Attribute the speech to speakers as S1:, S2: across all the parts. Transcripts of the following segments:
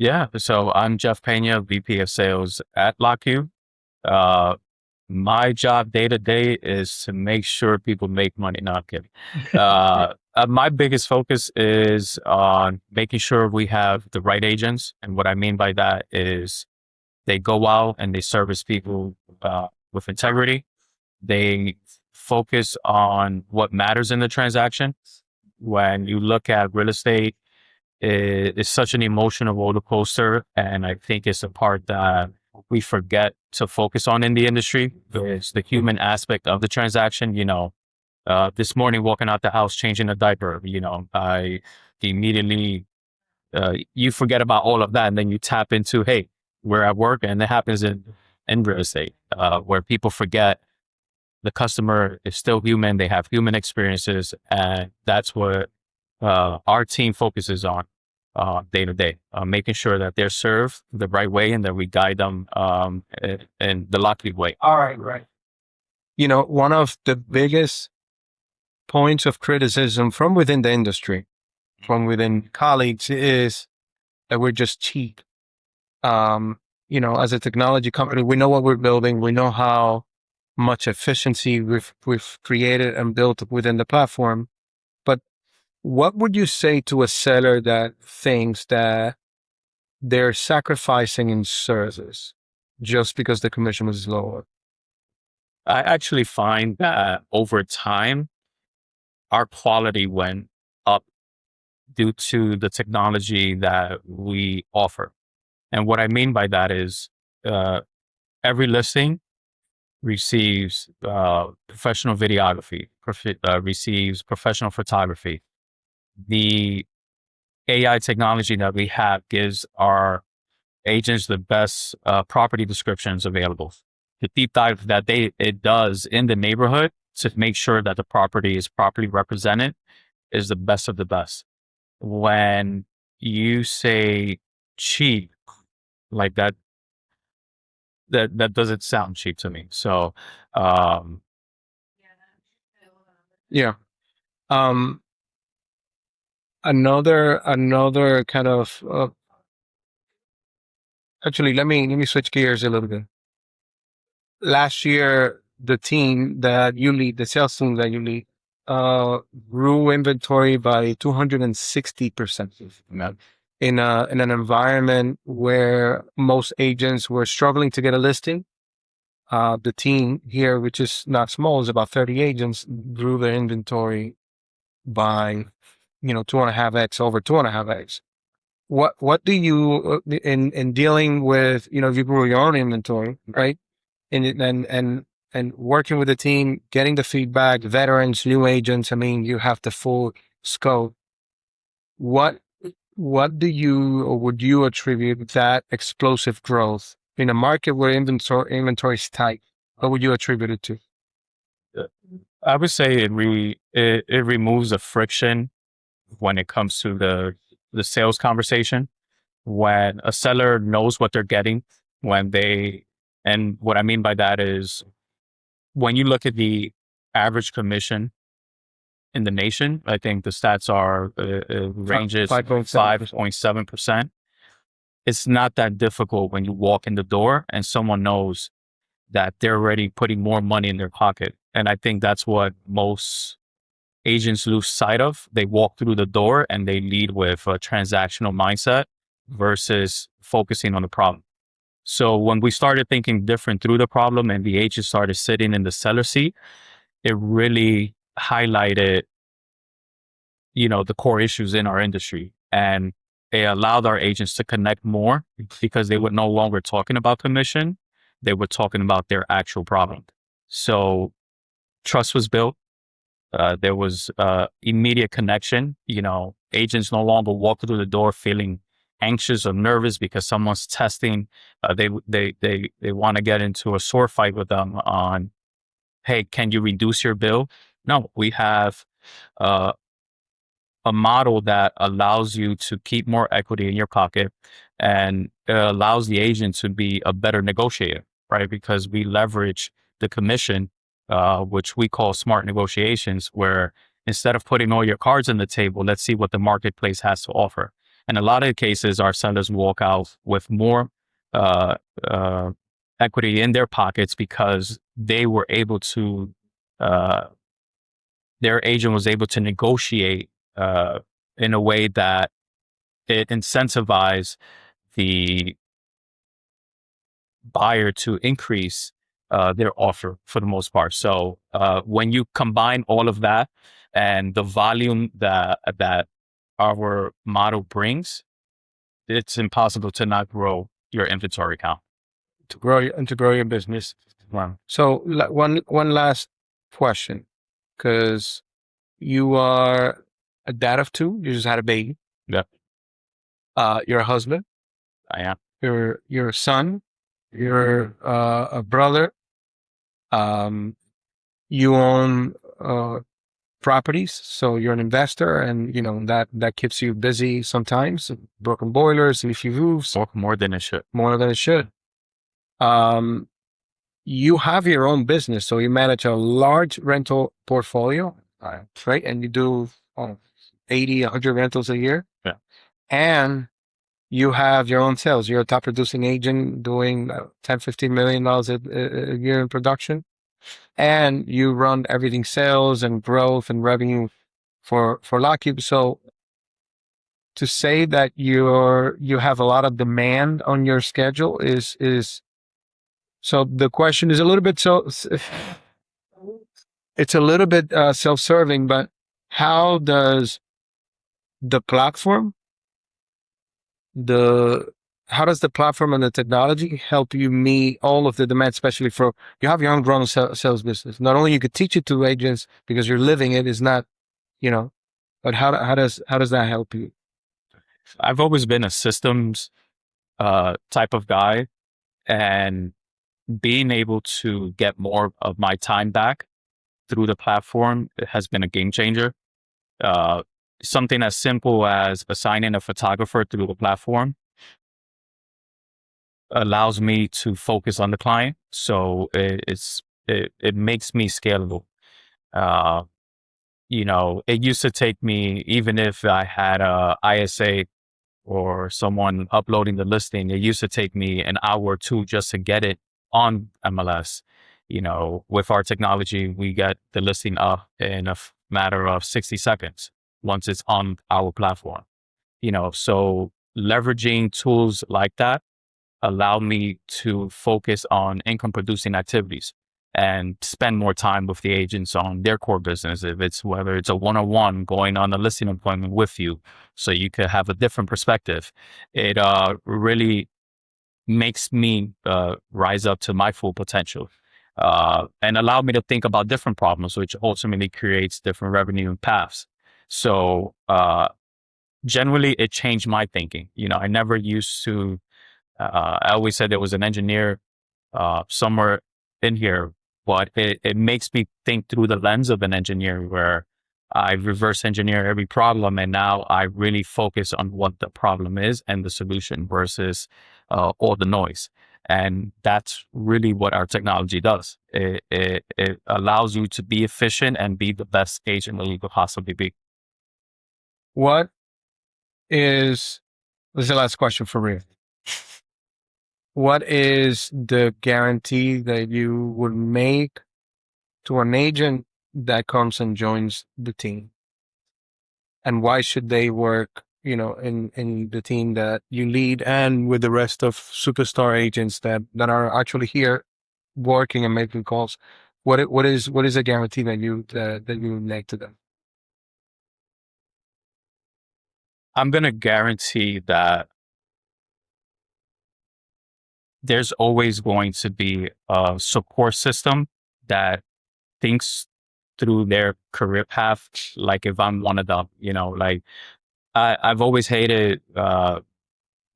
S1: Yeah. So I'm Jeff Peña, VP of Sales at locqube. Uh, my job day to day is to make sure people make money. No, I'm kidding. My biggest focus is on making sure we have the right agents. And what I mean by that is they go out and they service people with integrity. They focus on what matters in the transaction. When you look at real estate, it's such an emotional roller coaster. And I think it's a part that we forget to focus on in the industry. It's the human aspect of the transaction. This morning walking out the house, changing a diaper, I immediately, you forget about all of that. And then you tap into, hey, we're at work. And it happens in real estate, where people forget the customer is still human. They have human experiences. And that's what our team focuses on day to day, making sure that they're served the right way and that we guide them in the lucky way.
S2: All right, right. One of the biggest points of criticism from within the industry, from within colleagues, is that we're just cheap. As a technology company, we know what we're building. We know how much efficiency we've created and built within the platform. But what would you say to a seller that thinks that they're sacrificing in service just because the commission was lower?
S1: I actually find that over time, our quality went up due to the technology that we offer. And what I mean by that is every listing receives professional videography, receives professional photography. The AI technology that we have gives our agents the best property descriptions available. The deep dive that it does in the neighborhood to make sure that the property is properly represented is the best of the best. When you say cheap, like that doesn't sound cheap to me. So,
S2: yeah. Another kind of, actually, let me switch gears a little bit. Last year, the team that you lead, the sales team that you lead, grew inventory by 260% in an environment where most agents were struggling to get a listing. The team here, which is not small, is about 30 agents, grew their inventory by, 2.5x, over 2.5x. What do you, in dealing with, if you grew your own inventory, right? And working with the team, getting the feedback, veterans, new agents, you have the full scope. What do you, or would you attribute that explosive growth in a market where inventory is tight? What would you attribute it to?
S1: I would say it removes the friction when it comes to the sales conversation. When a seller knows what they're getting, and what I mean by that is when you look at the average commission in the nation, I think the stats are ranges 5.7%. It's not that difficult when you walk in the door and someone knows that they're already putting more money in their pocket. And I think that's what most agents lose sight of. They walk through the door and they lead with a transactional mindset versus focusing on the problem. So when we started thinking different through the problem and the agent started sitting in the seller seat, it really highlighted, the core issues in our industry. And it allowed our agents to connect more because they were no longer talking about commission. They were talking about their actual problem. So trust was built. There was immediate connection. Agents no longer walk through the door feeling anxious or nervous because someone's testing. They want to get into a sword fight with them on, hey, can you reduce your bill? No, we have a model that allows you to keep more equity in your pocket, and it allows the agent to be a better negotiator, right? Because we leverage the commission, which we call smart negotiations, where instead of putting all your cards on the table, let's see what the marketplace has to offer. In a lot of cases, our sellers walk out with more uh, equity in their pockets because they were able to, their agent was able to negotiate in a way that it incentivized the buyer to increase their offer for the most part. So when you combine all of that and the volume that our model brings, it's impossible to not grow your inventory count.
S2: To grow your business.
S1: Wow.
S2: So one last question, because you are a dad of two. You just had a baby.
S1: Yeah.
S2: You're a husband.
S1: I am.
S2: You're a son. You're a brother. You own properties, so you're an investor, and that keeps you busy sometimes. Broken boilers, leaky roofs,
S1: More than it should.
S2: more than it should. You have your own business, so you manage a large rental portfolio, right? And you do 80, 100 rentals a year.
S1: Yeah.
S2: And you have your own sales. You're a top producing agent doing $10, $15 million a year in production. And you run everything sales and growth and revenue for locqube. So to say that you have a lot of demand on your schedule is so the question is a little bit it's a little bit self-serving, but how does the platform and the technology help you meet all of the demand, especially for you have your own grown sales business? Not only you could teach it to agents because you're living it, is not, but how does that help you?
S1: I've always been a systems type of guy, and being able to get more of my time back through the platform has been a game changer. Something as simple as assigning a photographer through the platform allows me to focus on the client. So it makes me scalable. It used to take me, even if I had a ISA or someone uploading the listing, it used to take me an hour or two just to get it on MLS. With our technology, we get the listing up in a matter of 60 seconds once it's on our platform. So leveraging tools like that allow me to focus on income producing activities and spend more time with the agents on their core business. Whether it's a one-on-one going on a listing appointment with you, so you could have a different perspective. It really makes me rise up to my full potential and allow me to think about different problems, which ultimately creates different revenue paths. So generally, it changed my thinking. I never used to. I always said there was an engineer somewhere in here, but it makes me think through the lens of an engineer, where I reverse engineer every problem, and now I really focus on what the problem is and the solution versus all the noise. And that's really what our technology does. It allows you to be efficient and be the best agent that you could possibly be.
S2: This is the last question for real. What is the guarantee that you would make to an agent that comes and joins the team? And why should they work, in the team that you lead and with the rest of superstar agents that are actually here working and making calls? What is a guarantee that you make to them?
S1: I'm going to guarantee that there's always going to be a support system that thinks through their career path. Like if I'm one of them, I've always hated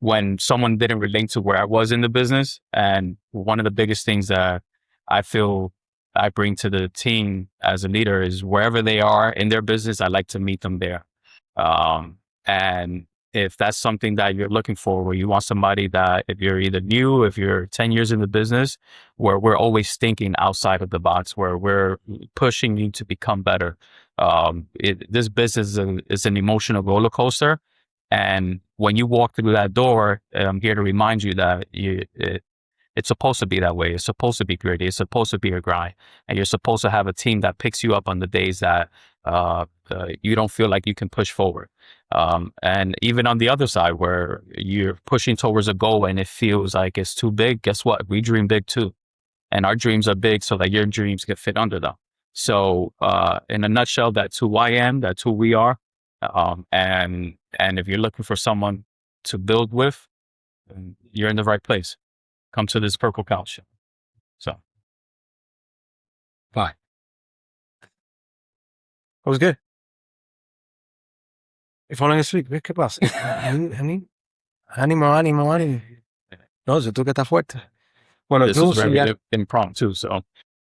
S1: when someone didn't relate to where I was in the business. And one of the biggest things that I feel I bring to the team as a leader is wherever they are in their business, I like to meet them there. And if that's something that you're looking for, where you want somebody that, if you're either new, if you're 10 years in the business, where we're always thinking outside of the box, where we're pushing you to become better. This business is an emotional roller coaster, And when you walk through that door, I'm here to remind you that it's supposed to be that way. It's supposed to be gritty. It's supposed to be a grind. And you're supposed to have a team that picks you up on the days that you don't feel like you can push forward. And even on the other side where you're pushing towards a goal and it feels like it's too big, guess what? We dream big too. And our dreams are big so that your dreams can fit under them. So in a nutshell, that's who I am. That's who we are. And if you're looking for someone to build with, you're in the right place. Come to this purple couch. So.
S2: Bye. That was good. Y fueron eso, ¿qué pasa? Ánimo. No, yo tú que estás fuerte. Bueno,
S1: This is very impromptu, so.